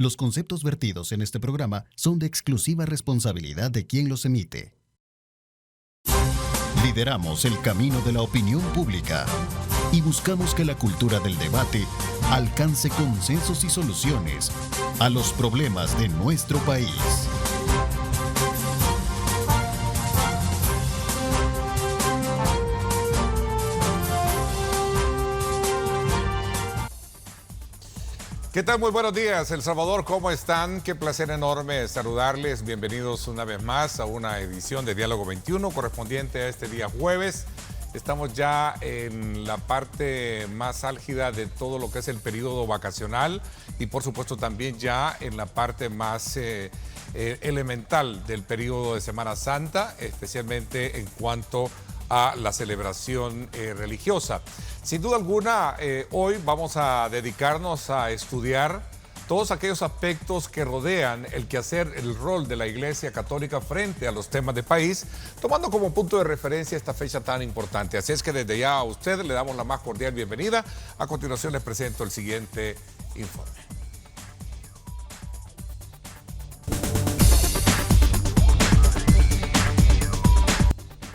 Los conceptos vertidos en este programa son de exclusiva responsabilidad de quien los emite. Lideramos el camino de la opinión pública y buscamos que la cultura del debate alcance consensos y soluciones a los problemas de nuestro país. ¿Qué tal? Muy buenos días, El Salvador, ¿cómo están? Qué placer enorme saludarles. Bienvenidos una vez más a una edición de Diálogo 21 correspondiente a este día jueves. Estamos ya en la parte más álgida de todo lo que es el periodo vacacional y por supuesto también ya en la parte más elemental del periodo de Semana Santa, especialmente en cuanto a la celebración religiosa. Sin duda alguna, hoy vamos a dedicarnos a estudiar todos aquellos aspectos que rodean el quehacer, el rol de la Iglesia Católica frente a los temas de país, tomando como punto de referencia esta fecha tan importante. Así es que desde ya a usted le damos la más cordial bienvenida. A continuación les presento el siguiente informe.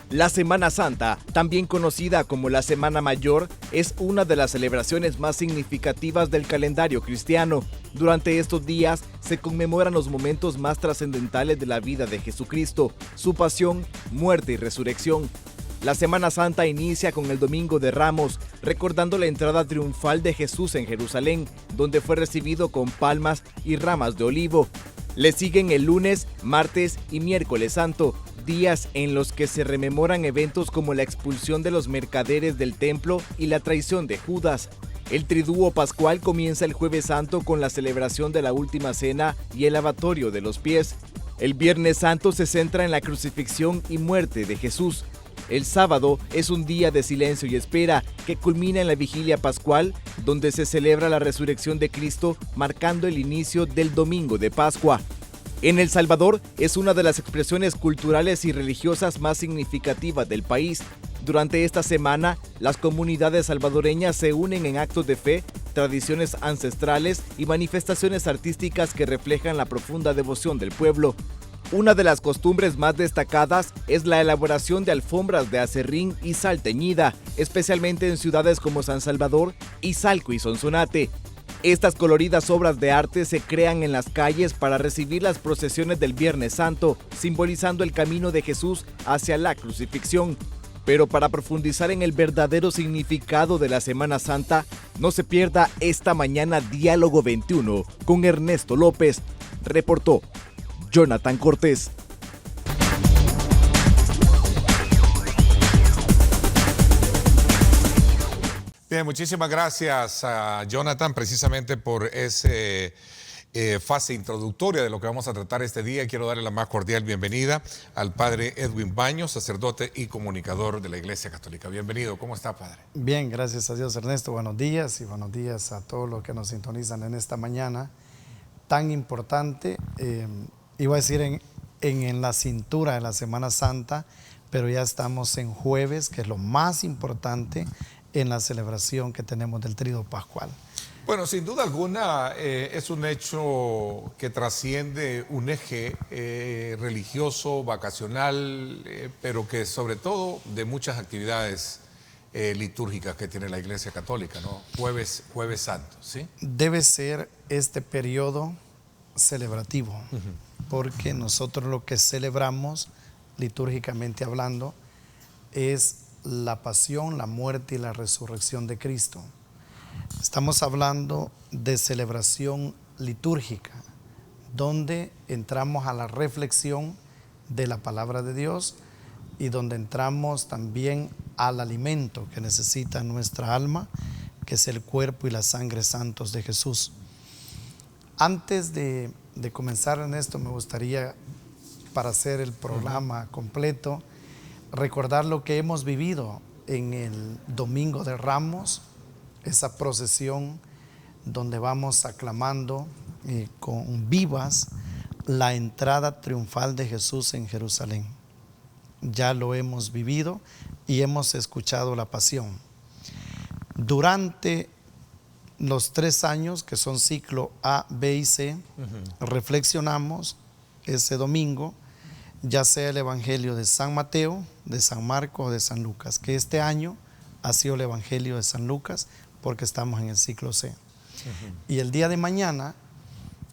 La Semana Santa, también conocida como la Semana Mayor, es una de las celebraciones más significativas del calendario cristiano. Durante estos días se conmemoran los momentos más trascendentales de la vida de Jesucristo, su pasión, muerte y resurrección. La Semana Santa inicia con el Domingo de Ramos, recordando la entrada triunfal de Jesús en Jerusalén, donde fue recibido con palmas y ramas de olivo. Le siguen el lunes, martes y miércoles santo, días en los que se rememoran eventos como la expulsión de los mercaderes del templo y la traición de Judas. El triduo pascual comienza el Jueves Santo con la celebración de la Última Cena y el lavatorio de los pies. El Viernes Santo se centra en la crucifixión y muerte de Jesús. El sábado es un día de silencio y espera que culmina en la Vigilia Pascual, donde se celebra la resurrección de Cristo, marcando el inicio del Domingo de Pascua. En El Salvador es una de las expresiones culturales y religiosas más significativas del país. Durante esta semana, las comunidades salvadoreñas se unen en actos de fe, tradiciones ancestrales y manifestaciones artísticas que reflejan la profunda devoción del pueblo. Una de las costumbres más destacadas es la elaboración de alfombras de aserrín y sal teñida, especialmente en ciudades como San Salvador, Izalco y Sonsonate. Estas coloridas obras de arte se crean en las calles para recibir las procesiones del Viernes Santo, simbolizando el camino de Jesús hacia la crucifixión. Pero para profundizar en el verdadero significado de la Semana Santa, no se pierda esta mañana Diálogo 21 con Ernesto López. Reportó Jonathan Cortés. Bien, muchísimas gracias a Jonathan precisamente por esa fase introductoria de lo que vamos a tratar este día. Quiero darle la más cordial bienvenida al padre Edwin Baños, sacerdote y comunicador de la Iglesia Católica. Bienvenido, ¿cómo está, padre? Bien, gracias a Dios, Ernesto. Buenos días y buenos días a todos los que nos sintonizan en esta mañana tan importante. Iba a decir en la cintura de la Semana Santa, pero ya estamos en jueves, que es lo más importante en la celebración que tenemos del Tríodo Pascual. Bueno, sin duda alguna es un hecho que trasciende un eje religioso, vacacional, pero que sobre todo de muchas actividades litúrgicas que tiene la Iglesia Católica, ¿no? Jueves Santo, ¿sí? Debe ser este periodo celebrativo, porque nosotros lo que celebramos, litúrgicamente hablando, es la pasión, la muerte y la resurrección de Cristo. Estamos hablando de celebración litúrgica, donde entramos a la reflexión de la palabra de Dios y donde entramos también al alimento que necesita nuestra alma, que es el cuerpo y la sangre santos de Jesús. Antes de comenzar en esto, me gustaría, para hacer el programa completo, recordar lo que hemos vivido en el Domingo de Ramos, esa procesión donde vamos aclamando con vivas la entrada triunfal de Jesús en Jerusalén. Ya lo hemos vivido y hemos escuchado la pasión. Durante los 3 años que son ciclo A, B y C, reflexionamos ese domingo, ya sea el Evangelio de San Mateo, de San Marcos o de San Lucas, que este año ha sido el Evangelio de San Lucas porque estamos en el ciclo C. Y el día de mañana,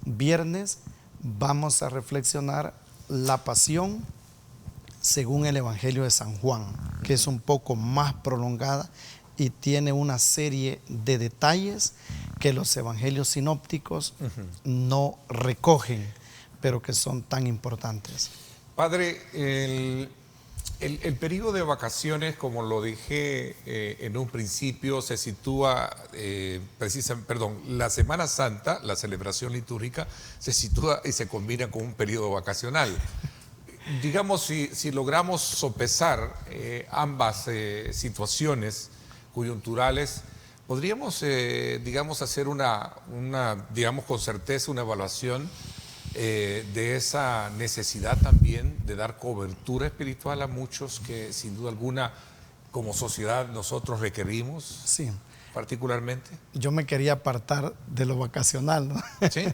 viernes, vamos a reflexionar la pasión según el Evangelio de San Juan, que es un poco más prolongada y tiene una serie de detalles que los evangelios sinópticos no recogen, pero que son tan importantes. Padre, el periodo de vacaciones, como lo dije en un principio, se sitúa, la Semana Santa, la celebración litúrgica, se sitúa y se combina con un periodo vacacional. Digamos, si logramos sopesar ambas situaciones coyunturales, podríamos, hacer digamos con certeza, una evaluación de esa necesidad también de dar cobertura espiritual a muchos que sin duda alguna como sociedad nosotros requerimos. Sí. Particularmente. Yo me quería apartar de lo vacacional, ¿no? Sí.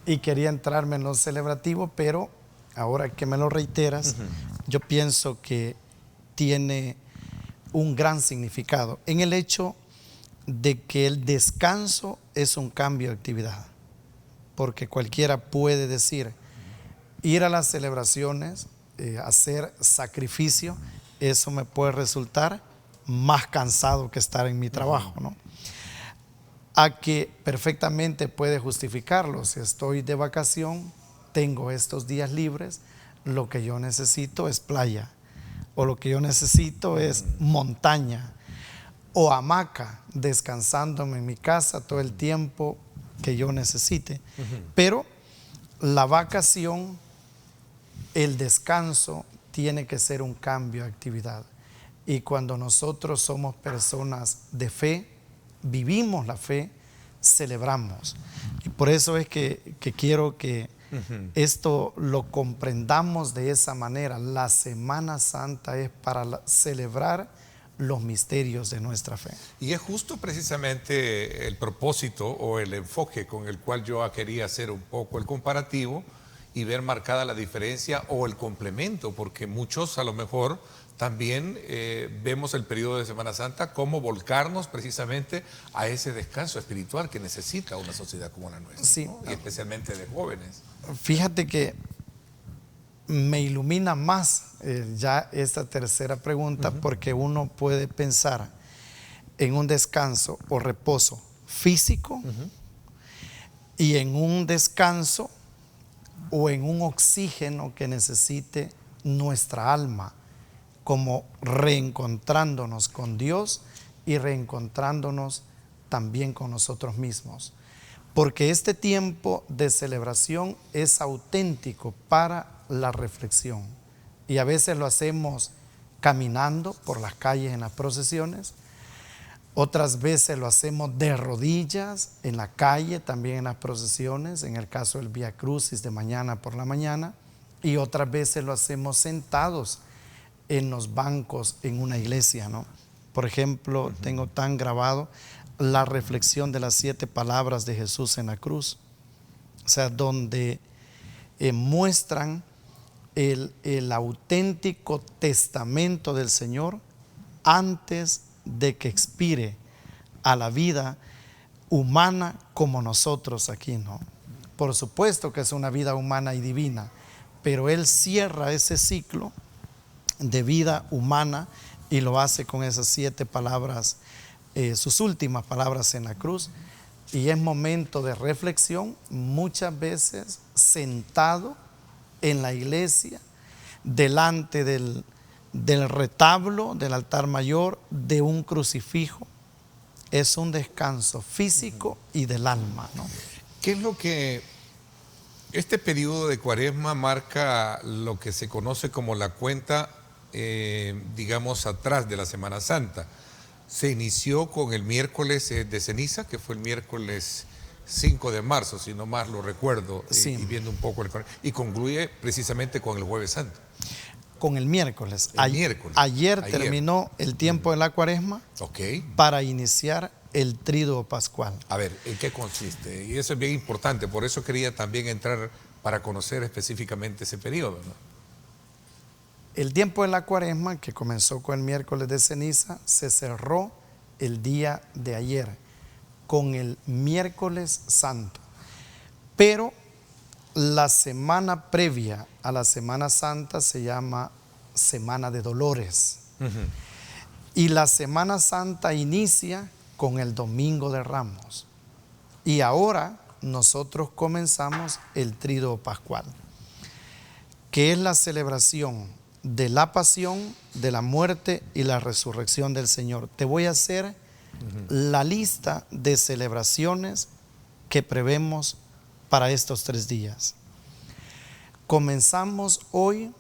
Y quería entrarme en lo celebrativo, pero ahora que me lo reiteras, yo pienso que tiene un gran significado en el hecho de que el descanso es un cambio de actividad. Porque cualquiera puede decir, ir a las celebraciones, hacer sacrificio, eso me puede resultar más cansado que estar en mi trabajo, ¿no? A que perfectamente puede justificarlo. Si estoy de vacación, tengo estos días libres, lo que yo necesito es playa, o lo que yo necesito es montaña, o hamaca, descansándome en mi casa todo el tiempo que yo necesite. Pero la vacación, el descanso, tiene que ser un cambio de actividad. Y cuando nosotros somos personas de fe, vivimos la fe, celebramos. Y por eso es que quiero que esto lo comprendamos de esa manera. La Semana Santa es para celebrar los misterios de nuestra fe. Y es justo precisamente el propósito o el enfoque con el cual yo quería hacer un poco el comparativo y ver marcada la diferencia o el complemento, porque muchos a lo mejor también vemos el periodo de Semana Santa como volcarnos precisamente a ese descanso espiritual que necesita una sociedad como la nuestra, sí, ¿no? Y especialmente de jóvenes. Fíjate que me ilumina más ya esta tercera pregunta, porque uno puede pensar en un descanso o reposo físico y en un descanso o en un oxígeno que necesite nuestra alma, como reencontrándonos con Dios y reencontrándonos también con nosotros mismos. Porque este tiempo de celebración es auténtico para la reflexión. Y a veces lo hacemos caminando por las calles en las procesiones, otras veces lo hacemos de rodillas en la calle, también en las procesiones, en el caso del Vía Crucis de mañana por la mañana, y otras veces lo hacemos sentados en los bancos en una iglesia, ¿no? Por ejemplo, tengo tan grabado la reflexión de las 7 palabras de Jesús en la cruz, o sea, donde muestran el auténtico testamento del Señor antes de que expire a la vida humana como nosotros aquí, ¿no? Por supuesto que es una vida humana y divina, pero Él cierra ese ciclo de vida humana y lo hace con esas 7 palabras, sus últimas palabras en la cruz. Y es momento de reflexión, muchas veces sentado en la iglesia, delante del retablo, del altar mayor, de un crucifijo. Es un descanso físico y del alma, ¿no? ¿Qué es lo que este periodo de Cuaresma marca? Lo que se conoce como la cuenta, digamos, atrás de la Semana Santa. Se inició con el miércoles de ceniza, que fue el miércoles 5 de marzo, si no más lo recuerdo, sí. y viendo un poco y concluye precisamente con el Jueves Santo. con el miércoles. El miércoles. Ayer terminó el tiempo de la Cuaresma para iniciar el Tríduo Pascual. A ver, ¿en qué consiste? Y eso es bien importante, por eso quería también entrar para conocer específicamente ese periodo, ¿no? El tiempo de la Cuaresma, que comenzó con el miércoles de ceniza, se cerró el día de ayer, con el miércoles santo. Pero la semana previa a la Semana Santa se llama Semana de Dolores. Y la Semana Santa inicia con el Domingo de Ramos. Y ahora nosotros comenzamos el Tríduo Pascual, que es la celebración de la pasión, de la muerte y la resurrección del Señor. Te voy a hacer la lista de celebraciones que prevemos para estos 3 días. Comenzamos hoy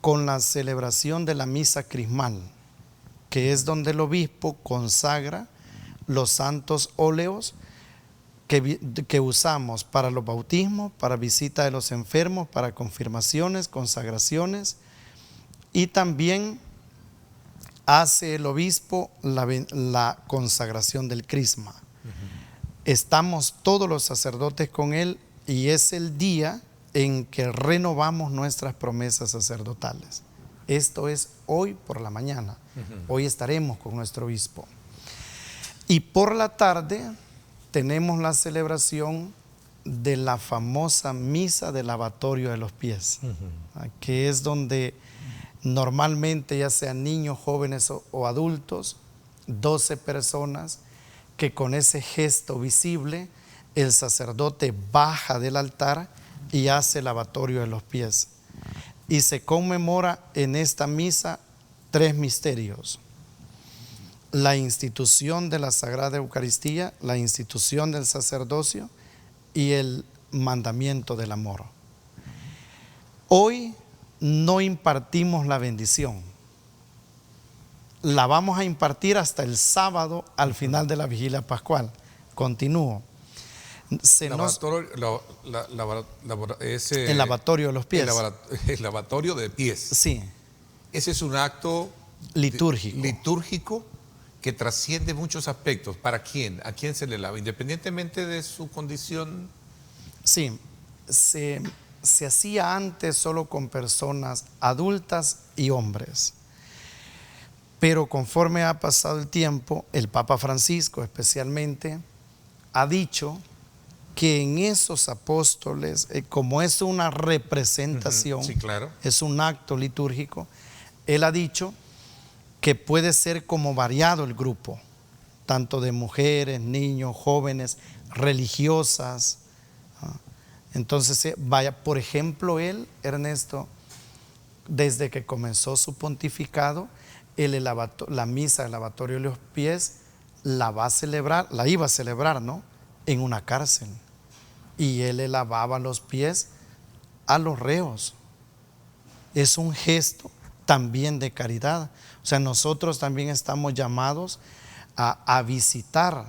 con la celebración de la misa crismal, que es donde el obispo consagra los santos óleos que usamos para los bautismos, para visita de los enfermos, para confirmaciones, consagraciones, y también hace el obispo la consagración del crisma. Estamos todos los sacerdotes con él y es el día en que renovamos nuestras promesas sacerdotales. Esto es hoy por la mañana. Hoy estaremos con nuestro obispo. Y por la tarde tenemos la celebración de la famosa misa del lavatorio de los pies, que es donde normalmente, ya sean niños, jóvenes o adultos, 12 personas, que con ese gesto visible el sacerdote baja del altar y hace el lavatorio de los pies. Y se conmemora en esta misa 3 misterios: la institución de la Sagrada Eucaristía, la institución del sacerdocio y el mandamiento del amor. Hoy no impartimos la bendición. La vamos a impartir hasta el sábado al final de la vigilia pascual. Continúo. El lavatorio de los pies. El lavatorio de pies. Sí. Ese es un acto litúrgico que trasciende muchos aspectos. ¿Para quién? ¿A quién se le lava? Independientemente de su condición. Sí, se hacía antes solo con personas adultas y hombres. Pero conforme ha pasado el tiempo, el Papa Francisco especialmente ha dicho que en esos apóstoles, como es una representación, sí, claro, es un acto litúrgico, él ha dicho que puede ser como variado el grupo, tanto de mujeres, niños, jóvenes, religiosas. Entonces, vaya, por ejemplo, él, Ernesto, desde que comenzó su pontificado, la misa del lavatorio de los pies la iba a celebrar, ¿no? En una cárcel. Y él le lavaba los pies a los reos. Es un gesto también de caridad. O sea, nosotros también estamos llamados a visitar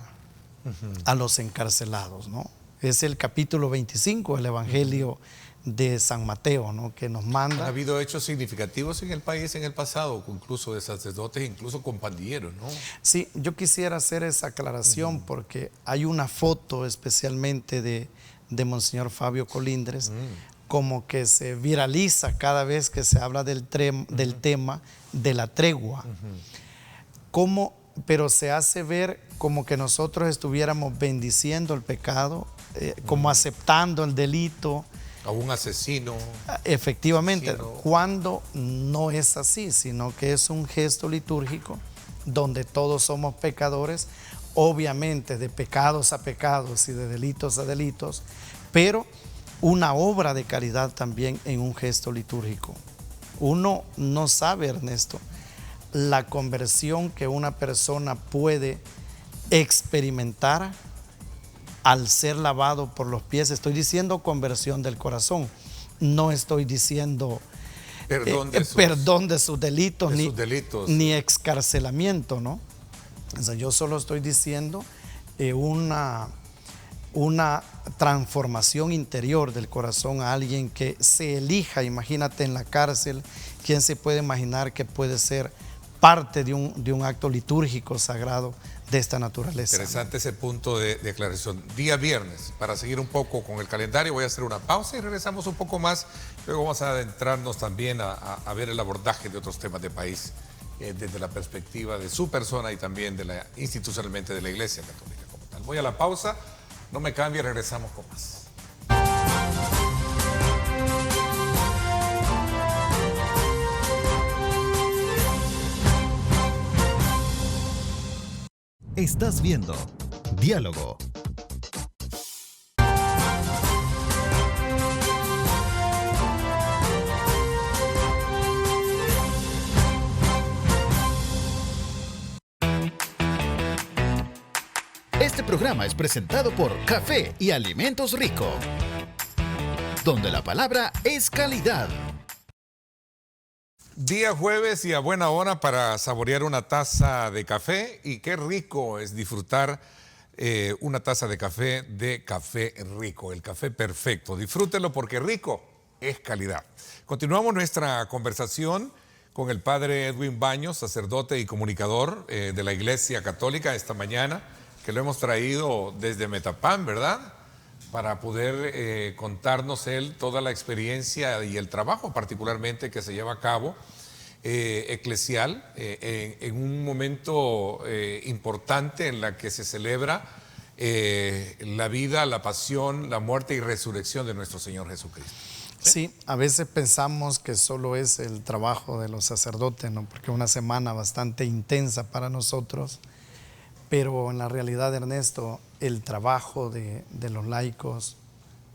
a los encarcelados, ¿no? Es el capítulo 25 del Evangelio de San Mateo, ¿no? Que nos manda. Ha habido hechos significativos en el país en el pasado, incluso de sacerdotes, incluso con pandilleros, ¿no? Sí, yo quisiera hacer esa aclaración porque hay una foto especialmente de Monseñor Fabio Colindres, como que se viraliza cada vez que se habla del tema de la tregua. Pero se hace ver como que nosotros estuviéramos bendiciendo el pecado, como aceptando el delito. A un asesino. Efectivamente, cuando no es así, sino que es un gesto litúrgico donde todos somos pecadores, obviamente de pecados a pecados y de delitos a delitos, pero una obra de caridad también en un gesto litúrgico. Uno no sabe, Ernesto, la conversión que una persona puede experimentar al ser lavado por los pies. Estoy diciendo conversión del corazón, no estoy diciendo perdón de sus delitos, ni excarcelamiento, ¿no? O sea, yo solo estoy diciendo una transformación interior del corazón a alguien que se elija. Imagínate en la cárcel, ¿quién se puede imaginar que puede ser parte de un acto litúrgico sagrado de esta naturaleza? Interesante ese punto de aclaración. Día viernes, para seguir un poco con el calendario, voy a hacer una pausa y regresamos un poco más. Luego vamos a adentrarnos también a ver el abordaje de otros temas de país desde la perspectiva de su persona y también institucionalmente de la Iglesia Católica como tal. Voy a la pausa, no me cambie, regresamos con más. Estás viendo Diálogo. Este programa es presentado por Café y Alimentos Rico, donde la palabra es calidad. Día jueves y a buena hora para saborear una taza de café, y qué rico es disfrutar una taza de Café Rico, el café perfecto. Disfrútelo porque rico es calidad. Continuamos nuestra conversación con el padre Edwin Baños, sacerdote y comunicador de la Iglesia Católica esta mañana, que lo hemos traído desde Metapán, ¿verdad? Para poder contarnos él toda la experiencia y el trabajo particularmente que se lleva a cabo eclesial en un momento importante en la que se celebra la vida, la pasión, la muerte y resurrección de nuestro Señor Jesucristo. Sí, a veces pensamos que solo es el trabajo de los sacerdotes, ¿no? Porque es una semana bastante intensa para nosotros, pero en la realidad, Ernesto, el trabajo de los laicos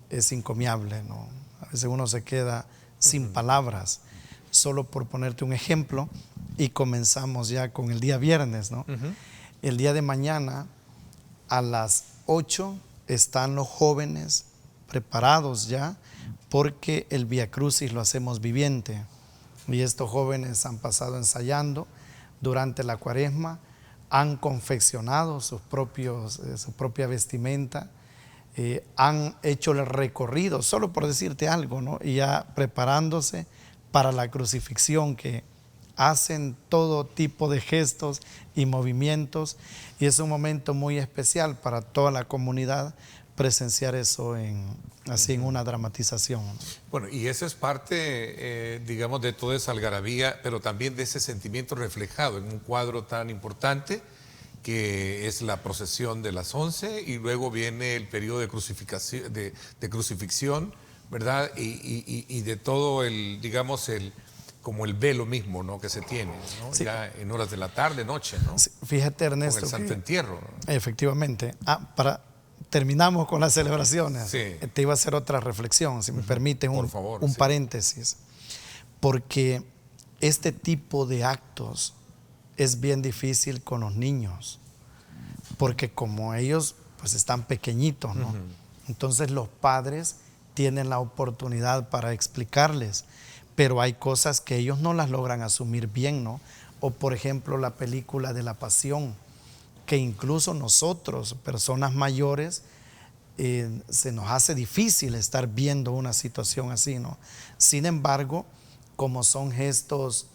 es encomiable, ¿no? A veces uno se queda sin palabras, solo por ponerte un ejemplo, y comenzamos ya con el día viernes, ¿no? El día de mañana a las 8 están los jóvenes preparados ya, porque el Vía Crucis lo hacemos viviente, y estos jóvenes han pasado ensayando durante la Cuaresma, han confeccionado su propia vestimenta, han hecho el recorrido, solo por decirte algo, ¿no? Y ya preparándose para la crucifixión, que hacen todo tipo de gestos y movimientos, y es un momento muy especial para toda la comunidad presenciar eso en una dramatización. Bueno, y eso es parte, digamos, de toda esa algarabía, pero también de ese sentimiento reflejado en un cuadro tan importante que es la procesión de las 11, y luego viene el periodo de crucifixión, ¿verdad? Y de todo el, digamos, como el velo mismo, ¿no?, que se tiene, ¿no? Sí. Ya en horas de la tarde, noche, ¿no? Sí, fíjate, Ernesto. Con el Santo Entierro, ¿no? Efectivamente. Terminamos con las celebraciones. Sí. Te iba a hacer otra reflexión, si me permiten, un paréntesis. Porque este tipo de actos es bien difícil con los niños, porque como ellos pues están pequeñitos, ¿no? Entonces los padres tienen la oportunidad para explicarles, pero hay cosas que ellos no las logran asumir bien, ¿no? O por ejemplo la película de la Pasión, que incluso nosotros, personas mayores, se nos hace difícil estar viendo una situación así, ¿no? Sin embargo, como son gestos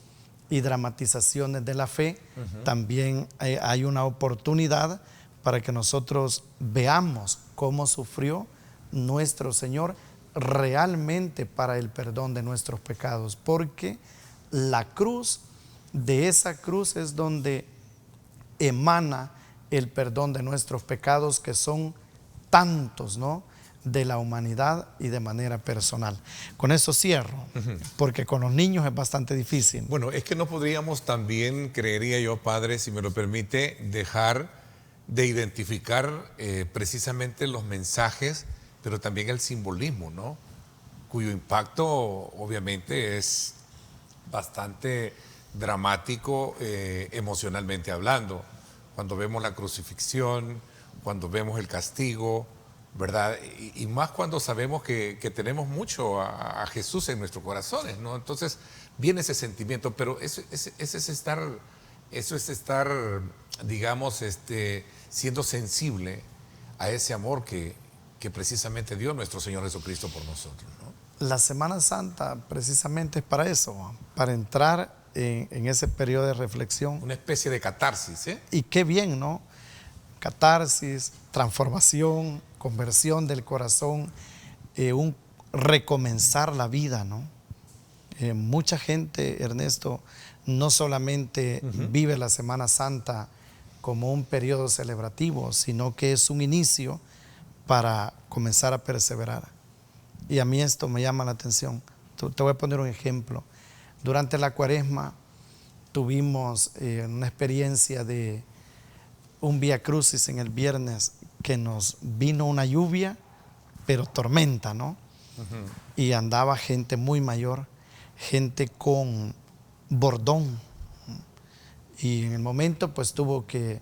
y dramatizaciones de la fe, también hay una oportunidad para que nosotros veamos cómo sufrió nuestro Señor realmente para el perdón de nuestros pecados, porque la cruz, de esa cruz es donde emana el perdón de nuestros pecados, que son tantos, ¿no?, de la humanidad y de manera personal. Con eso cierro, porque con los niños es bastante difícil. Bueno, es que no podríamos también, creería yo, padre, si me lo permite, dejar de identificar precisamente los mensajes, pero también el simbolismo, ¿no?, cuyo impacto obviamente es bastante dramático emocionalmente hablando. Cuando vemos la crucifixión, cuando vemos el castigo, ¿verdad? Y más cuando sabemos que tenemos mucho a Jesús en nuestros corazones, ¿no? Entonces viene ese sentimiento, pero eso es estar, digamos, siendo sensible a ese amor que que precisamente dio nuestro Señor Jesucristo por nosotros, ¿no? La Semana Santa precisamente es para eso, para entrar en ese periodo de reflexión. Una especie de catarsis, ¿eh? Y qué bien, ¿no? Catarsis, transformación, conversión del corazón, un recomenzar la vida, ¿no? Mucha gente, Ernesto, no solamente vive la Semana Santa como un periodo celebrativo, sino que es un inicio para comenzar a perseverar. Y a mí esto me llama la atención. Te voy a poner un ejemplo. Durante la Cuaresma tuvimos una experiencia de un Vía Crucis en el viernes, que nos vino una lluvia, pero tormenta, ¿no? Y andaba gente muy mayor, gente con bordón, y en el momento pues tuvo que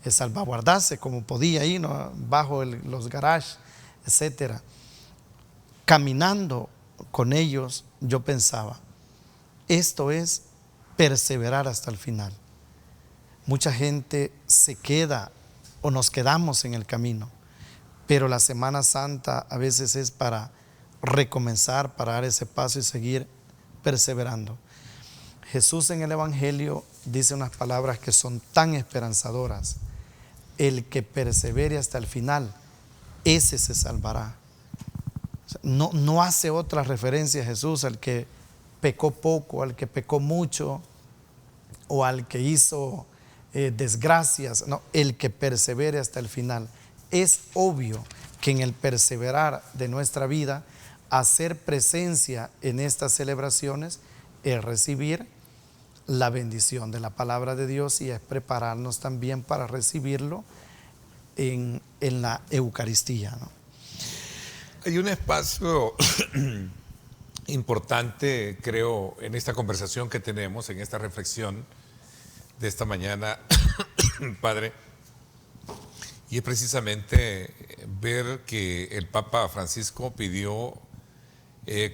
salvaguardarse como podía ahí, ¿no? Bajo los garages, etcétera. Caminando con ellos, yo pensaba, esto es perseverar hasta el final. Mucha gente se queda o nos quedamos en el camino, pero la Semana Santa a veces es para recomenzar, para dar ese paso y seguir perseverando. Jesús en el Evangelio dice unas palabras que son tan esperanzadoras: el que persevere hasta el final, ese se salvará. No hace otra referencia a Jesús al que pecó poco, al que pecó mucho o al que hizo desgracias. No, el que persevere hasta el final. Es obvio que en el perseverar de nuestra vida, hacer presencia en estas celebraciones es recibir la bendición de la palabra de Dios, y es prepararnos también para recibirlo en la Eucaristía, ¿no? Hay un espacio importante, creo, en esta conversación que tenemos, en esta reflexión de esta mañana, Padre, y es precisamente ver que el Papa Francisco pidió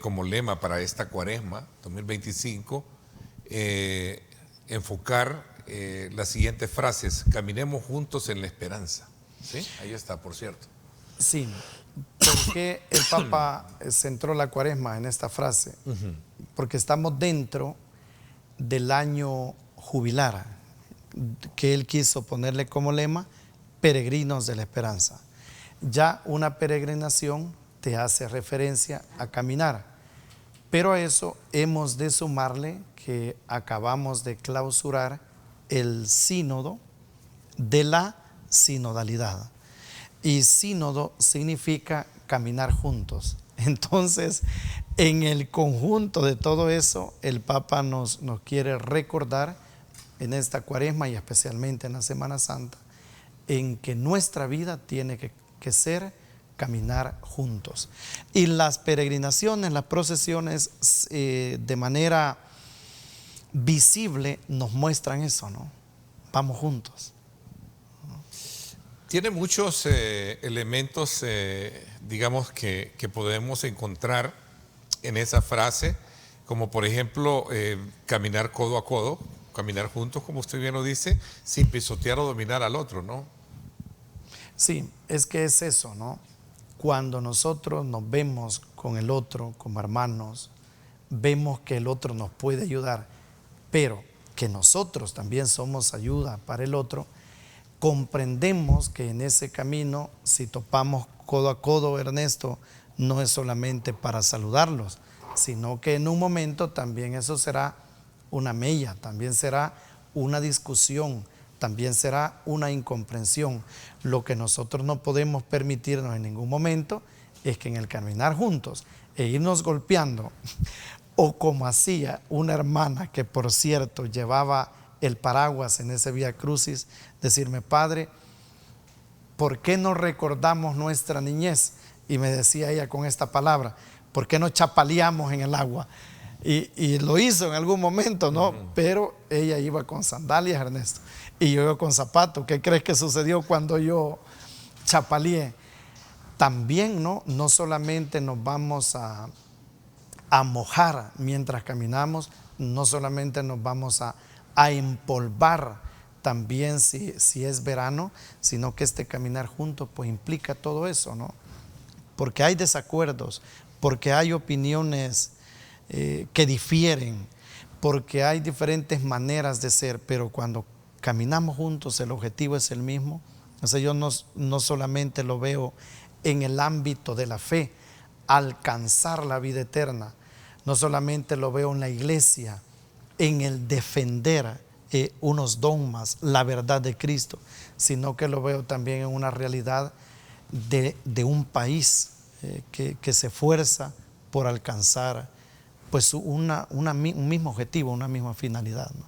como lema para esta Cuaresma 2025 enfocar las siguientes frases: caminemos juntos en la esperanza. ¿Sí? Ahí está, por cierto. Sí. ¿Por qué el Papa centró la Cuaresma en esta frase? Porque estamos dentro del año jubilar, que él quiso ponerle como lema: peregrinos de la esperanza. Ya una peregrinación te hace referencia a caminar, pero a eso hemos de sumarle que acabamos de clausurar el sínodo de la sinodalidad. Y sínodo significa caminar juntos. Entonces, en el conjunto de todo eso, el Papa nos quiere recordar en esta Cuaresma, y especialmente en la Semana Santa, en que nuestra vida tiene que ser caminar juntos. Y las peregrinaciones, las procesiones, de manera visible nos muestran eso, ¿no? Vamos juntos. Tiene muchos elementos, digamos, que podemos encontrar en esa frase, como por ejemplo caminar codo a codo, caminar juntos, como usted bien lo dice, sin pisotear o dominar al otro, ¿no? Sí, es que es eso, ¿no? Cuando nosotros nos vemos con el otro como hermanos, vemos que el otro nos puede ayudar, pero que nosotros también somos ayuda para el otro, comprendemos que en ese camino, si topamos codo a codo, Ernesto, no es solamente para saludarlos, sino que en un momento también eso será una mella, también será una discusión, también será una incomprensión. Lo que nosotros no podemos permitirnos en ningún momento es que en el caminar juntos e irnos golpeando, o como hacía una hermana que por cierto llevaba el paraguas en ese Vía Crucis, decirme: Padre, ¿por qué no recordamos nuestra niñez? Y me decía ella con esta palabra: ¿por qué no chapaleamos en el agua? Y lo hizo en algún momento, ¿no? Pero ella iba con sandalias, Ernesto, y yo iba con zapatos. ¿Qué crees que sucedió cuando yo chapaleé? También, no solamente nos vamos a mojar mientras caminamos, no solamente nos vamos a empolvar también si es verano, sino que este caminar juntos pues implica todo eso, ¿no? porque hay desacuerdos, porque hay opiniones que difieren, porque hay diferentes maneras de ser, pero cuando caminamos juntos el objetivo es el mismo. O sea, yo no solamente lo veo en el ámbito de la fe, alcanzar la vida eterna, no solamente lo veo en la iglesia, en el defender unos dogmas, la verdad de Cristo, sino que lo veo también en una realidad de un país que se esfuerza por alcanzar pues un mismo objetivo, una misma finalidad, ¿no?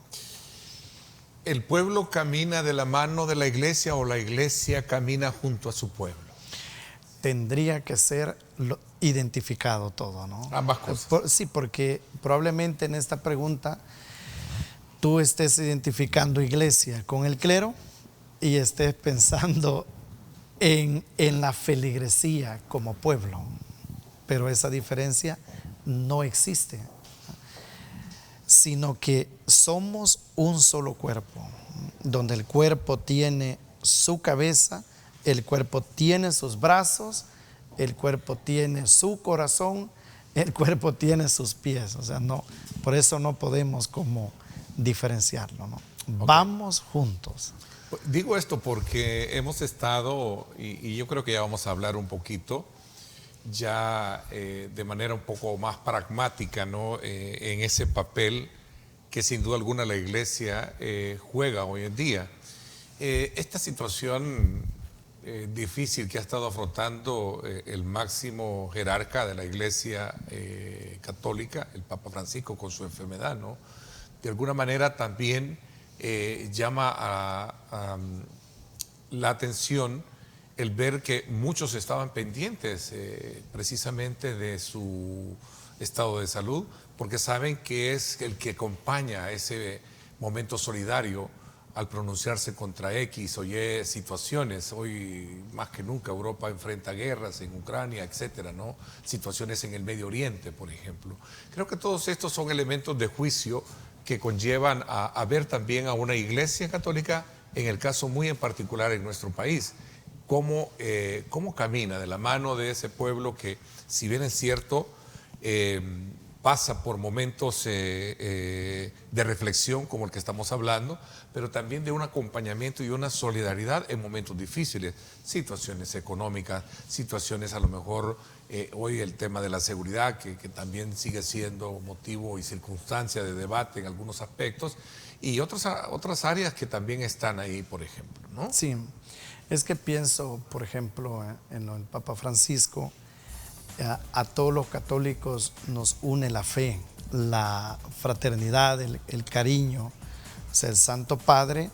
¿El pueblo camina de la mano de la iglesia o la iglesia camina junto a su pueblo? Tendría que ser identificado todo, ¿no? Ambas cosas. Sí, porque probablemente en esta pregunta tú estés identificando iglesia con el clero y estés pensando en la feligresía como pueblo, pero esa diferencia no existe, sino que somos un solo cuerpo, donde el cuerpo tiene su cabeza, el cuerpo tiene sus brazos, el cuerpo tiene su corazón, el cuerpo tiene sus pies. O sea, no, por eso no podemos como diferenciarlo, ¿no? Okay. Vamos juntos. Digo esto porque hemos estado, y yo creo que ya vamos a hablar un poquito, ya de manera un poco más pragmática, ¿no? En ese papel que sin duda alguna la iglesia juega hoy en día. Esta situación difícil que ha estado afrontando el máximo jerarca de la iglesia católica, el Papa Francisco, con su enfermedad, ¿no? De alguna manera también llama a la atención el ver que muchos estaban pendientes precisamente de su estado de salud, porque saben que es el que acompaña ese momento solidario al pronunciarse contra X o Y situaciones. Hoy más que nunca Europa enfrenta guerras en Ucrania, etcétera, ¿no? Situaciones en el Medio Oriente, por ejemplo. Creo que todos estos son elementos de juicio que conllevan a ver también a una iglesia católica, en el caso muy en particular en nuestro país, cómo camina de la mano de ese pueblo que, si bien es cierto, pasa por momentos de reflexión como el que estamos hablando, pero también de un acompañamiento y una solidaridad en momentos difíciles, situaciones económicas, situaciones a lo mejor, hoy el tema de la seguridad, que también sigue siendo motivo y circunstancia de debate en algunos aspectos, y otras áreas que también están ahí, por ejemplo, ¿no? Sí, es que pienso, por ejemplo, en el Papa Francisco. A todos los católicos nos une la fe, la fraternidad, el cariño. O sea, el Santo Padre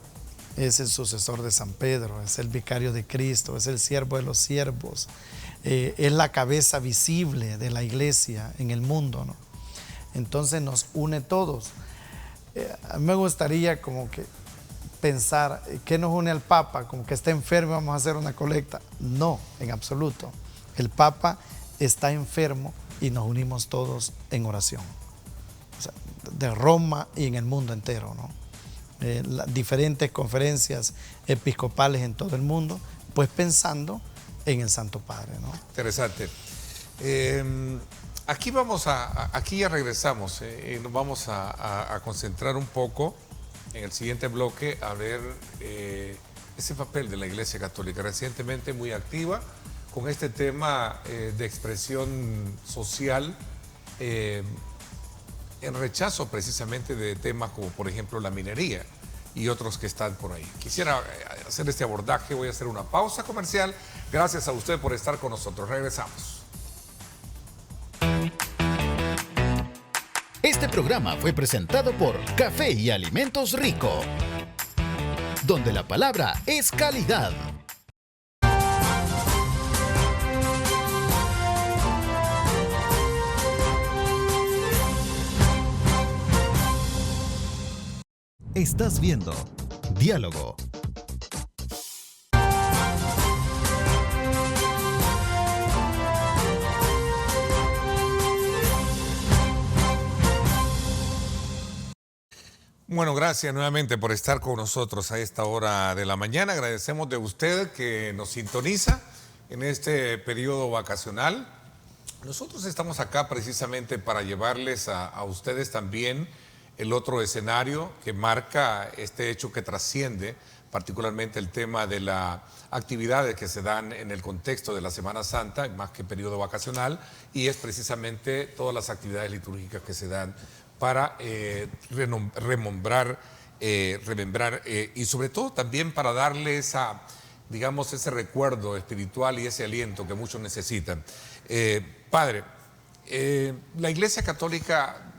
es el sucesor de San Pedro, es el vicario de Cristo, es el siervo de los siervos, es la cabeza visible de la iglesia en el mundo, ¿no? Entonces nos une todos. A mí me gustaría como que pensar, ¿qué nos une al Papa? Como que está enfermo, vamos a hacer una colecta. No, en absoluto. El Papa está enfermo y nos unimos todos en oración. O sea, de Roma y en el mundo entero, ¿no? Las diferentes conferencias episcopales en todo el mundo, pues pensando en el Santo Padre, ¿no? Interesante. Aquí ya regresamos y nos vamos a concentrar un poco en el siguiente bloque a ver ese papel de la Iglesia Católica, recientemente muy activa con este tema de expresión social en rechazo precisamente de temas como por ejemplo la minería y otros que están por ahí. Quisiera hacer este abordaje, voy a hacer una pausa comercial. Gracias a usted por estar con nosotros. Regresamos. Este programa fue presentado por Café y Alimentos Rico, donde la palabra es calidad. Estás viendo Diálogo. Bueno, gracias nuevamente por estar con nosotros a esta hora de la mañana. Agradecemos de usted que nos sintoniza en este periodo vacacional. Nosotros estamos acá precisamente para llevarles a ustedes también el otro escenario que marca este hecho que trasciende, particularmente el tema de las actividades que se dan en el contexto de la Semana Santa, más que periodo vacacional, y es precisamente todas las actividades litúrgicas que se dan para remembrar y sobre todo también para darle esa, digamos, ese recuerdo espiritual y ese aliento que muchos necesitan. Padre, la Iglesia Católica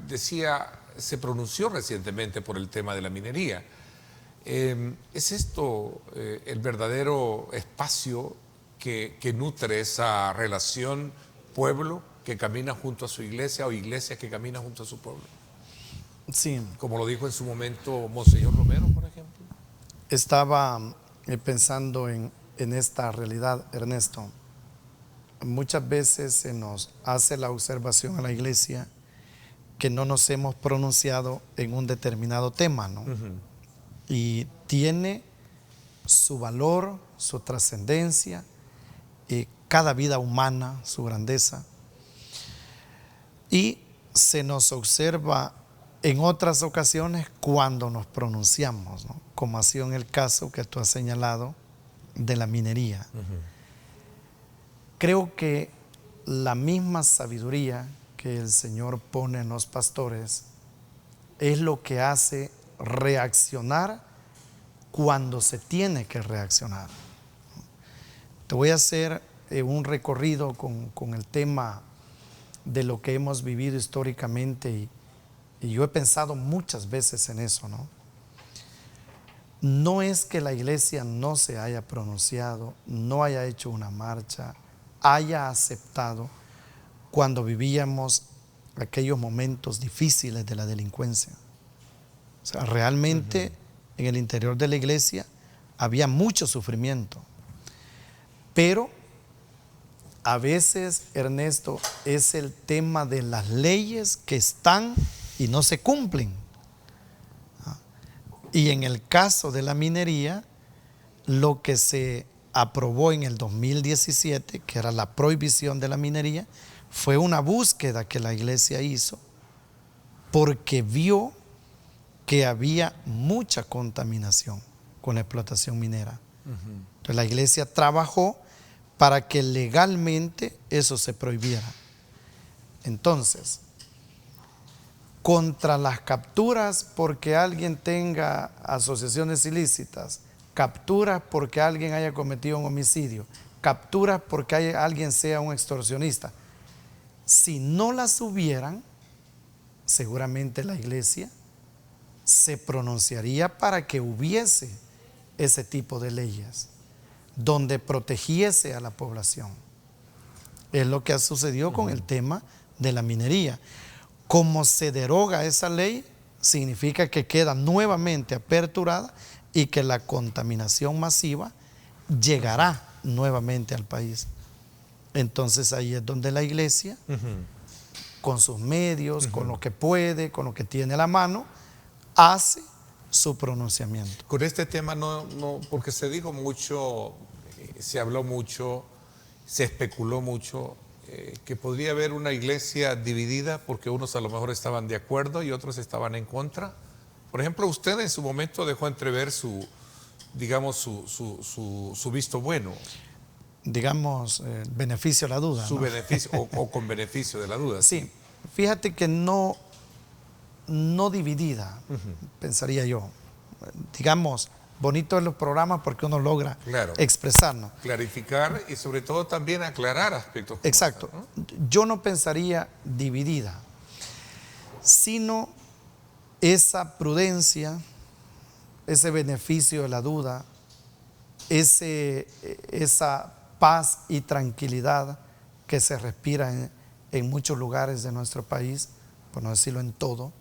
se pronunció recientemente por el tema de la minería. ¿Es esto el verdadero espacio que nutre esa relación pueblo que camina junto a su iglesia o iglesia que camina junto a su pueblo? Sí. Como lo dijo en su momento Monseñor Romero, por ejemplo. Estaba pensando en esta realidad, Ernesto. Muchas veces se nos hace la observación a la iglesia que no nos hemos pronunciado en un determinado tema, ¿no? Y tiene su valor, su trascendencia, cada vida humana, su grandeza. Y se nos observa en otras ocasiones cuando nos pronunciamos, ¿no? Como ha sido en el caso que tú has señalado de la minería. Creo que la misma sabiduría que el Señor pone en los pastores es lo que hace reaccionar cuando se tiene que reaccionar. Te voy a hacer un recorrido con el tema de lo que hemos vivido históricamente y yo he pensado muchas veces en eso, ¿no? No es que la iglesia no se haya pronunciado, no haya hecho una marcha, haya aceptado cuando vivíamos aquellos momentos difíciles de la delincuencia. O sea, realmente en el interior de la iglesia había mucho sufrimiento. Pero a veces, Ernesto, es el tema de las leyes que están y no se cumplen. Y en el caso de la minería, lo que se aprobó en el 2017, que era la prohibición de la minería, fue una búsqueda que la iglesia hizo porque vio que había mucha contaminación con la explotación minera. Entonces la iglesia trabajó para que legalmente eso se prohibiera. Entonces, contra las capturas porque alguien tenga asociaciones ilícitas, capturas porque alguien haya cometido un homicidio, capturas porque alguien sea un extorsionista, si no las hubieran, seguramente la iglesia se pronunciaría para que hubiese ese tipo de leyes donde protegiese a la población. Es lo que ha sucedido con el tema de la minería. Como se deroga esa ley, significa que queda nuevamente aperturada y que la contaminación masiva llegará nuevamente al país. Entonces ahí es donde la iglesia, con sus medios, con lo que puede, con lo que tiene a la mano, hace su pronunciamiento. Con este tema no, porque se dijo mucho, se habló mucho, se especuló mucho, que podría haber una iglesia dividida porque unos a lo mejor estaban de acuerdo y otros estaban en contra. Por ejemplo, usted en su momento dejó entrever su visto bueno. Digamos, beneficio a la duda. Su ¿no? beneficio, o con beneficio de la duda. Sí, fíjate que no dividida, pensaría yo. Digamos, bonito en los programas porque uno logra expresarnos. Clarificar y sobre todo también aclarar aspectos. Exacto. ¿No? Yo no pensaría dividida, sino esa prudencia, ese beneficio de la duda, esa paz y tranquilidad que se respira en muchos lugares de nuestro país, por no decirlo en todo,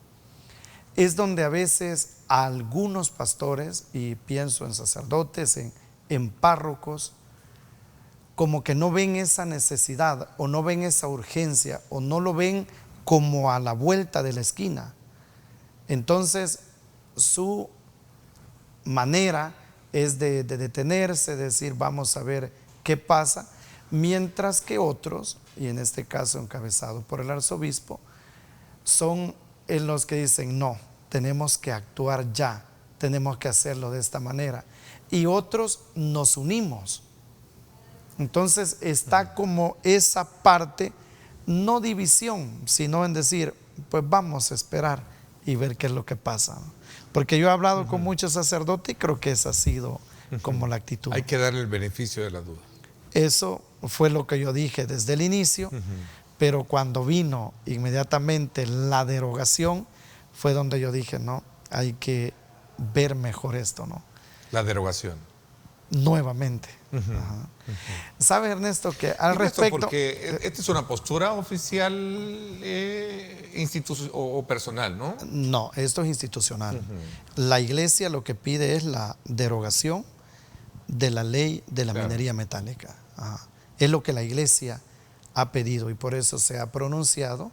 es donde a veces a algunos pastores, y pienso en sacerdotes, en párrocos, como que no ven esa necesidad o no ven esa urgencia o no lo ven como a la vuelta de la esquina. Entonces su manera es de detenerse, de decir vamos a ver qué pasa, Mientras que otros, y en este caso encabezado por el arzobispo, son en los que dicen no, tenemos que actuar ya, tenemos que hacerlo de esta manera. Y otros nos unimos. Entonces está como esa parte, no división, sino en decir, pues vamos a esperar y ver qué es lo que pasa. Porque yo he hablado con muchos sacerdotes y creo que esa ha sido como la actitud. Hay que darle el beneficio de la duda. Eso fue lo que yo dije desde el inicio, pero cuando vino inmediatamente la derogación, fue donde yo dije, no, hay que ver mejor esto, ¿no? La derogación. Nuevamente. ¿Sabes, Ernesto, que al respecto... Porque esta es una postura oficial o personal, ¿no? No, esto es institucional. La iglesia lo que pide es la derogación de la ley de la minería metálica. Es lo que la iglesia ha pedido y por eso se ha pronunciado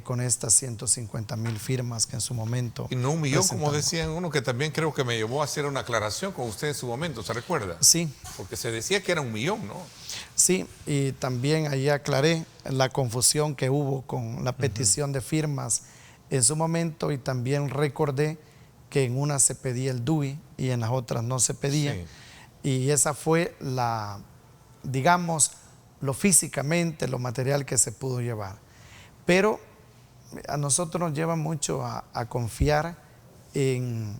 con estas 150,000 firmas que en su momento... Y no un millón, como presentamos. decían uno, que también creo que me llevó a hacer una aclaración con usted en su momento, ¿se recuerda? Sí. Porque se decía que era 1 millón, ¿no? Sí, y también ahí aclaré la confusión que hubo con la petición de firmas en su momento y también recordé que en una se pedía el DUI y en las otras no se pedía. Sí. Y esa fue la, digamos, lo físicamente, lo material que se pudo llevar. Pero a nosotros nos lleva mucho a confiar en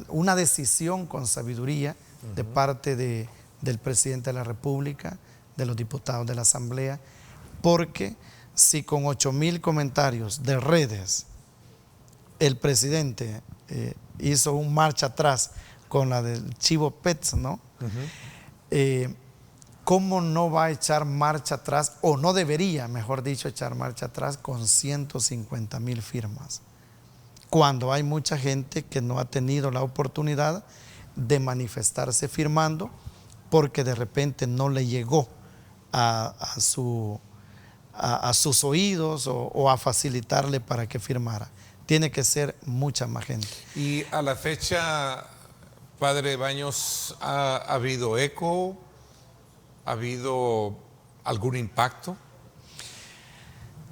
una decisión con sabiduría de parte del presidente de la República, de los diputados de la Asamblea, porque si con 8,000 comentarios de redes el presidente hizo un marcha atrás con la del Chivo Pets, ¿no? ¿Cómo no va a echar marcha atrás, o no debería, mejor dicho, echar marcha atrás con 150,000 firmas? Cuando hay mucha gente que no ha tenido la oportunidad de manifestarse firmando porque de repente no le llegó a sus oídos o a facilitarle para que firmara. Tiene que ser mucha más gente. Y a la fecha, Padre Baños, ¿ha habido eco? ¿Ha habido algún impacto?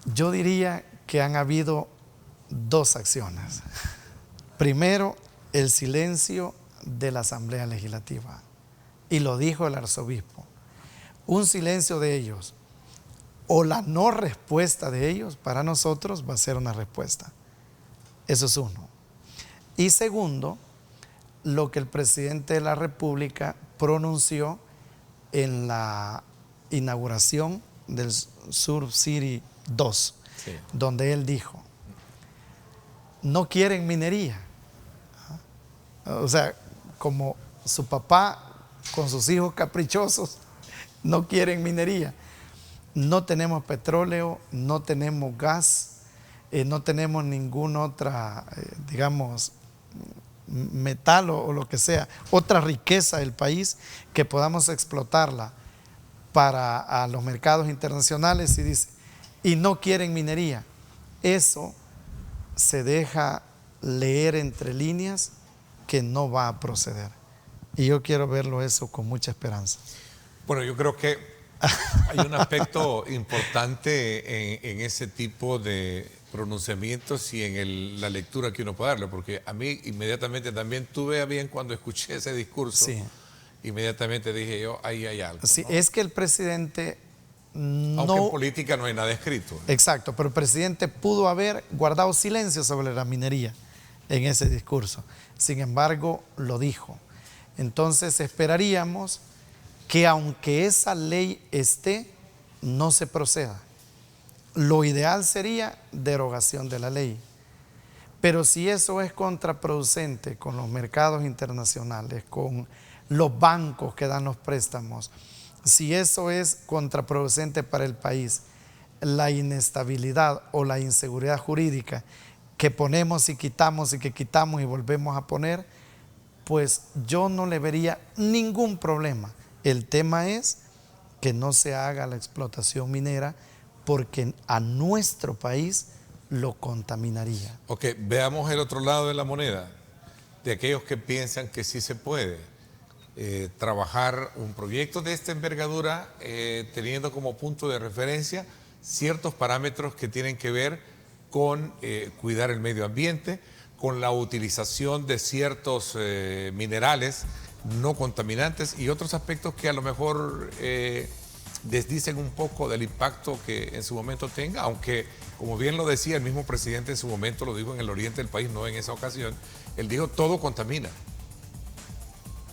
Yo diría que han habido 2 acciones. Primero, el silencio de la Asamblea Legislativa. Y lo dijo el arzobispo. Un silencio de ellos o la no respuesta de ellos para nosotros va a ser una respuesta. Eso es uno. Y segundo, lo que el presidente de la República pronunció en la inauguración del Sur City 2, Sí. donde él dijo, no quieren minería. O sea, como su papá con sus hijos caprichosos, no quieren minería. No tenemos petróleo, no tenemos gas, no tenemos ninguna otra, digamos, metal o lo que sea, otra riqueza del país que podamos explotarla para a los mercados internacionales, y dice, y no quieren minería. Eso se deja leer entre líneas que no va a proceder. Y yo quiero verlo eso con mucha esperanza. Bueno, yo creo que hay un aspecto importante en ese tipo de pronunciamientos y en la lectura que uno puede darle, porque a mí inmediatamente también tuve a bien cuando escuché ese discurso, Sí. Inmediatamente dije yo, ahí hay algo. Sí, ¿no? es que el presidente Aunque en no... política no hay nada escrito. Exacto, pero el presidente pudo haber guardado silencio sobre la minería en ese discurso. Sin embargo, lo dijo. Entonces esperaríamos que aunque esa ley esté, no se proceda. Lo ideal sería derogación de la ley. Pero si eso es contraproducente con los mercados internacionales, con los bancos que dan los préstamos, si eso es contraproducente para el país, la inestabilidad o la inseguridad jurídica que ponemos y quitamos y que quitamos y volvemos a poner, pues yo no le vería ningún problema. El tema es que no se haga la explotación minera porque a nuestro país lo contaminaría. Ok, veamos el otro lado de la moneda, de aquellos que piensan que sí se puede. trabajar un proyecto de esta envergadura teniendo como punto de referencia ciertos parámetros que tienen que ver con cuidar el medio ambiente, con la utilización de ciertos minerales no contaminantes y otros aspectos que a lo mejor desdicen un poco del impacto que en su momento tenga, aunque como bien lo decía el mismo presidente en su momento, lo dijo en el oriente del país, no en esa ocasión, él dijo todo contamina.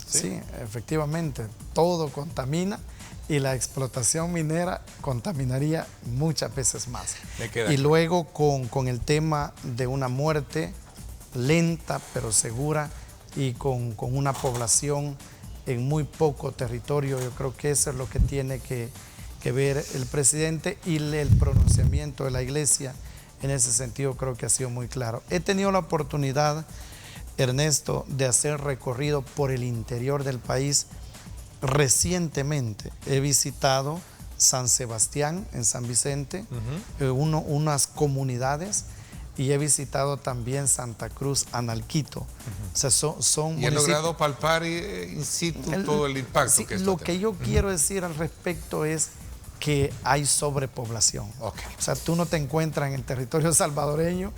Sí, efectivamente, todo contamina y la explotación minera contaminaría muchas veces más. Y luego con el tema de una muerte lenta pero segura y con una población en muy poco territorio, yo creo que eso es lo que tiene que ver el presidente y el pronunciamiento de la iglesia en ese sentido creo que ha sido muy claro. He tenido la oportunidad, Ernesto, de hacer recorrido por el interior del país. Recientemente he visitado San Sebastián en San Vicente, unas comunidades, y he visitado también Santa Cruz, Analquito. O sea, son y he logrado palpar in situ todo el impacto sí, que esto lo tiene. que yo quiero decir al respecto es que hay sobrepoblación. Okay. O sea, tú no te encuentras en el territorio salvadoreño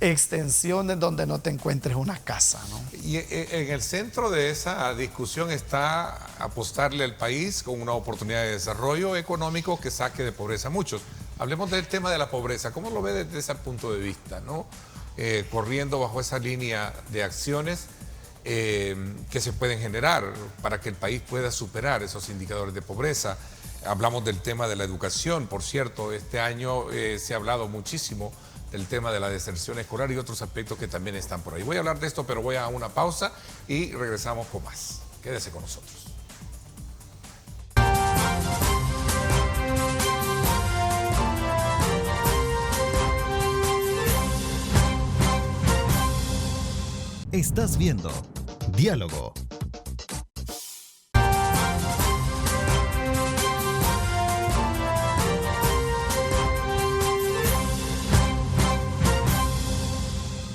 extensiones donde no te encuentres una casa, ¿no? Y en el centro de esa discusión está apostarle al país con una oportunidad de desarrollo económico que saque de pobreza a muchos. Hablemos del tema de la pobreza. ¿Cómo lo ve desde ese punto de vista, ¿no? Corriendo bajo esa línea de acciones que se pueden generar para que el país pueda superar esos indicadores de pobreza. Hablamos del tema de la educación, por cierto, este año se ha hablado muchísimo del tema de la deserción escolar y otros aspectos que también están por ahí. Voy a hablar de esto, pero voy a una pausa y regresamos con más. Quédese con nosotros. Estás viendo Diálogo.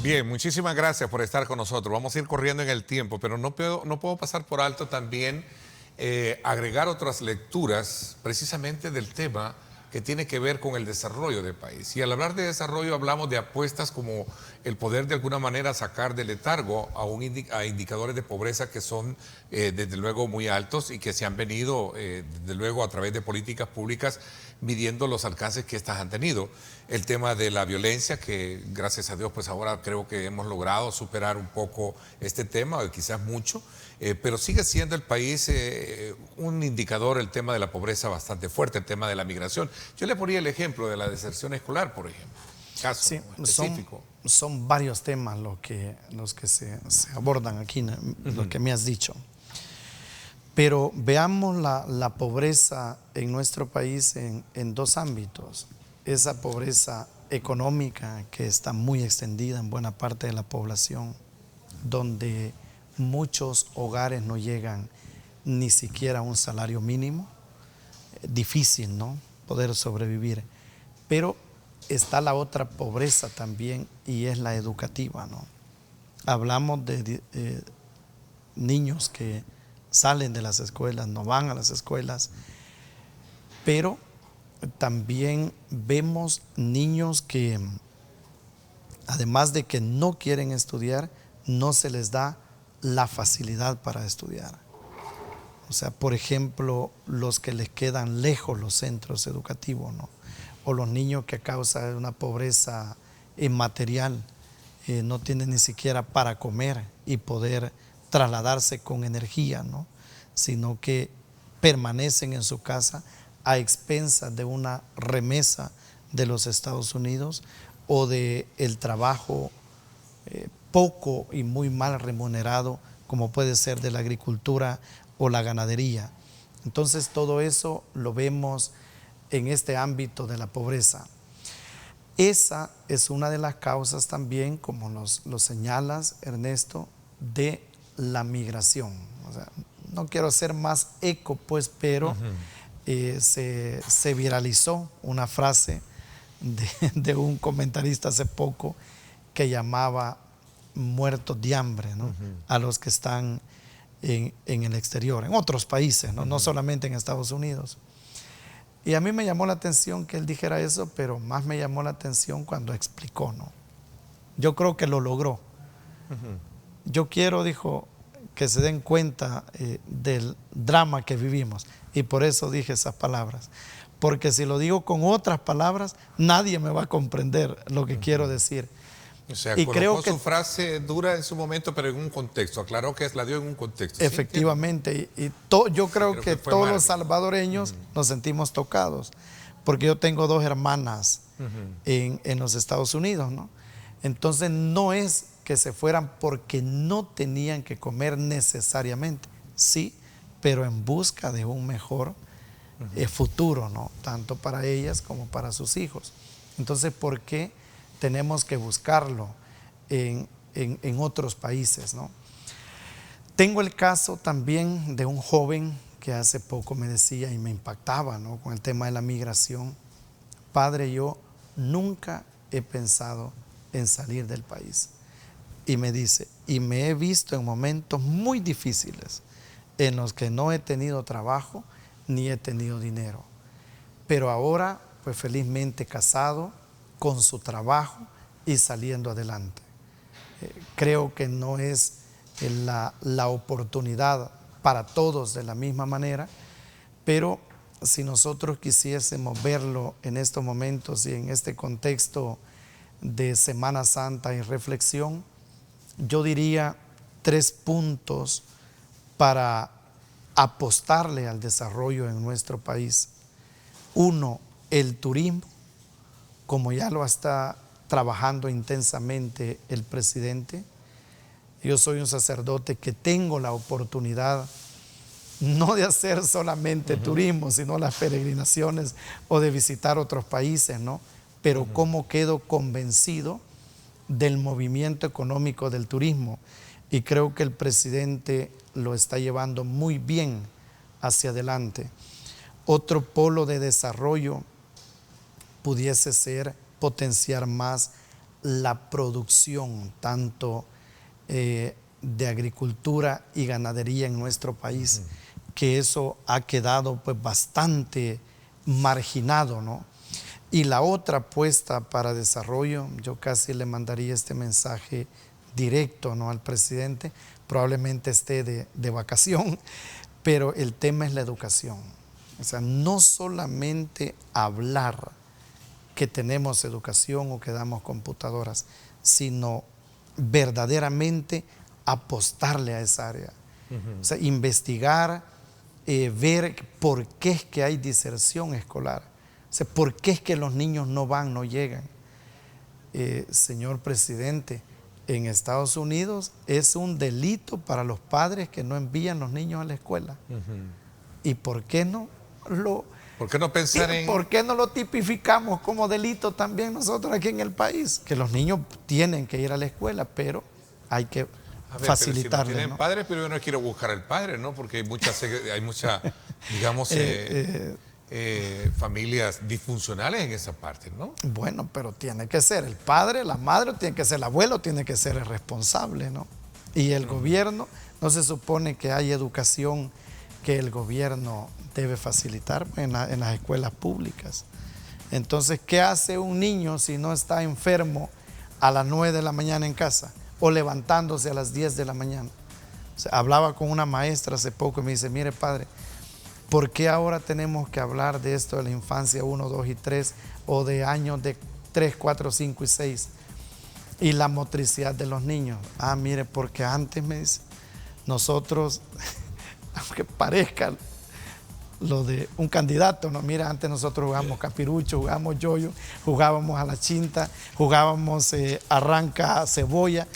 Bien, muchísimas gracias por estar con nosotros. Vamos a ir corriendo en el tiempo, pero no puedo pasar por alto también agregar otras lecturas precisamente del tema que tiene que ver con el desarrollo del país. Y al hablar de desarrollo hablamos de apuestas como el poder de alguna manera sacar del letargo a indicadores de pobreza que son desde luego muy altos y que se han venido desde luego a través de políticas públicas midiendo los alcances que estas han tenido. El tema de la violencia, que gracias a Dios pues ahora creo que hemos logrado superar un poco este tema, o quizás mucho, pero sigue siendo el país un indicador, el tema de la pobreza bastante fuerte, el tema de la migración. Yo le ponía el ejemplo de la deserción escolar, por ejemplo, caso sí, específico. Son varios temas los que se abordan aquí, lo que me has dicho. Pero veamos la pobreza en nuestro país en dos ámbitos. Esa pobreza económica que está muy extendida en buena parte de la población, donde muchos hogares no llegan ni siquiera a un salario mínimo. Difícil, ¿no?, poder sobrevivir. Pero está la otra pobreza también, y es la educativa, ¿no? Hablamos de niños que salen de las escuelas, no van a las escuelas, pero también vemos niños que, además de que no quieren estudiar, no se les da la facilidad para estudiar. O sea, por ejemplo, los que les quedan lejos los centros educativos, ¿no? O los niños que a causa de una pobreza material no tienen ni siquiera para comer y poder trasladarse con energía, ¿no?, sino que permanecen en su casa a expensas de una remesa de los Estados Unidos o de el trabajo poco y muy mal remunerado, como puede ser de la agricultura o la ganadería. Entonces todo eso lo vemos en este ámbito de la pobreza. Esa es una de las causas también, como lo señalas, Ernesto, de la migración. O sea, no quiero hacer más eco, pues, pero se viralizó una frase de un comentarista hace poco que llamaba muertos de hambre, ¿no?, a los que están en el exterior, en otros países, ¿no? No solamente en Estados Unidos. Y a mí me llamó la atención que él dijera eso, pero más me llamó la atención cuando explicó, ¿no? Yo creo que lo logró. Yo quiero, dijo, que se den cuenta del drama que vivimos. Y por eso dije esas palabras. Porque si lo digo con otras palabras, nadie me va a comprender lo que quiero decir. O sea, y creo que su frase dura en su momento, pero en un contexto. Aclaró que la dio en un contexto. Efectivamente. ¿Sí? Yo creo que todos los salvadoreños nos sentimos tocados. Porque yo tengo 2 hermanas en los Estados Unidos, ¿no? Entonces no es que se fueran porque no tenían que comer necesariamente. Sí, pero en busca de un mejor futuro, ¿no? Tanto para ellas como para sus hijos. Entonces, ¿por qué tenemos que buscarlo en otros países, ¿no? Tengo el caso también de un joven que hace poco me decía y me impactaba, ¿no? Con el tema de la migración. Padre, yo nunca he pensado en salir del país. Y me dice, y me he visto en momentos muy difíciles en los que no he tenido trabajo ni he tenido dinero. Pero ahora, pues felizmente casado, con su trabajo y saliendo adelante. Creo que no es la oportunidad para todos de la misma manera, pero si nosotros quisiésemos verlo en estos momentos y en este contexto de Semana Santa y reflexión, yo diría 3 puntos para apostarle al desarrollo en nuestro país. 1, el turismo, como ya lo está trabajando intensamente el presidente. Yo soy un sacerdote que tengo la oportunidad no de hacer solamente turismo, sino las peregrinaciones o de visitar otros países, ¿no? Pero cómo quedo convencido del movimiento económico del turismo, y creo que el presidente lo está llevando muy bien hacia adelante. Otro polo de desarrollo pudiese ser potenciar más la producción, tanto de agricultura y ganadería en nuestro país, que eso ha quedado pues bastante marginado, ¿no? Y la otra apuesta para desarrollo, yo casi le mandaría este mensaje directo, ¿no?, al presidente, probablemente esté de vacación, pero el tema es la educación. O sea, no solamente hablar que tenemos educación o que damos computadoras, sino verdaderamente apostarle a esa área. O sea, investigar, ver por qué es que hay diserción escolar, o sea, por qué es que los niños no van, no llegan. Señor presidente, en Estados Unidos es un delito para los padres que no envían los niños a la escuela. ¿Y por qué no lo... ¿Por qué no pensar en...? ¿Por qué no lo tipificamos como delito también nosotros aquí en el país? Que los niños tienen que ir a la escuela, pero hay que facilitarles. Pero si no tienen padres, pero yo no quiero buscar al padre, ¿no? Porque hay mucha digamos, familias disfuncionales en esa parte, ¿no? Bueno, pero tiene que ser el padre, la madre, tiene que ser el abuelo, tiene que ser el responsable, ¿no? Y el gobierno, no se supone que hay educación que el gobierno debe facilitar en las escuelas públicas. Entonces, ¿qué hace un niño si no está enfermo a las 9 de la mañana en casa o levantándose a las 10 de la mañana? O sea, hablaba con una maestra hace poco y me dice, mire padre, ¿por qué ahora tenemos que hablar de esto de la infancia 1, 2 y 3 o de años de 3, 4, 5 y 6 y la motricidad de los niños? Ah, mire, porque antes, me dice, nosotros, aunque parezca lo de un candidato, ¿no? Mira, antes nosotros jugábamos capirucho, jugábamos yoyo, jugábamos a la chinta, jugábamos arranca cebolla,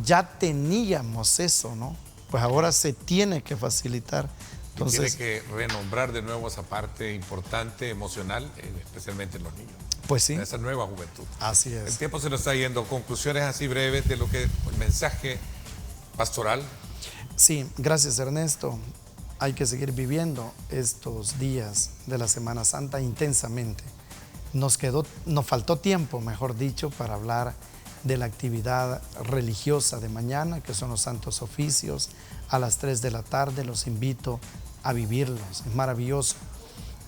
ya teníamos eso, ¿no? Pues ahora se tiene que facilitar. Entonces, tiene que renombrar de nuevo esa parte importante, emocional, especialmente en los niños. Pues sí. En esa nueva juventud. Así es. El tiempo se nos está yendo. Conclusiones así breves de lo que el mensaje pastoral. Sí, gracias Ernesto. Hay que seguir viviendo estos días de la Semana Santa intensamente. Nos faltó tiempo, mejor dicho, para hablar de la actividad religiosa de mañana, que son los santos oficios, a las 3 de la tarde. Los invito a vivirlos, es maravilloso.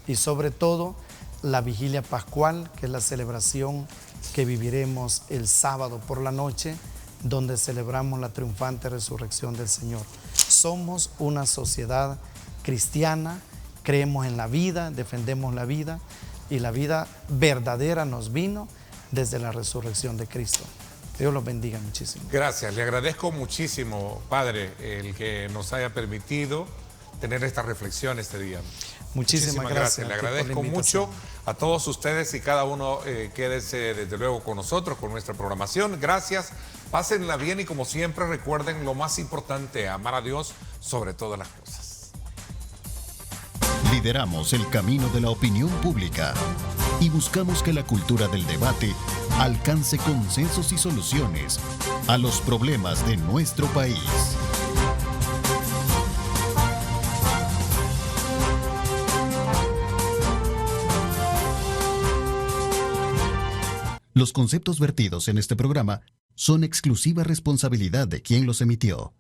Y sobre todo, la vigilia pascual, que es la celebración que viviremos el sábado por la noche, donde celebramos la triunfante resurrección del Señor. Somos una sociedad cristiana, creemos en la vida, defendemos la vida, y la vida verdadera nos vino desde la resurrección de Cristo. Dios los bendiga muchísimo. Gracias, le agradezco muchísimo, Padre, el que nos haya permitido tener esta reflexión este día. Muchísimas gracias. Le agradezco mucho a todos ustedes, y cada uno quédese desde luego con nosotros, con nuestra programación. Gracias, pásenla bien, y como siempre recuerden lo más importante: amar a Dios sobre todas las cosas. Lideramos el camino de la opinión pública y buscamos que la cultura del debate alcance consensos y soluciones a los problemas de nuestro país. Los conceptos vertidos en este programa son exclusiva responsabilidad de quien los emitió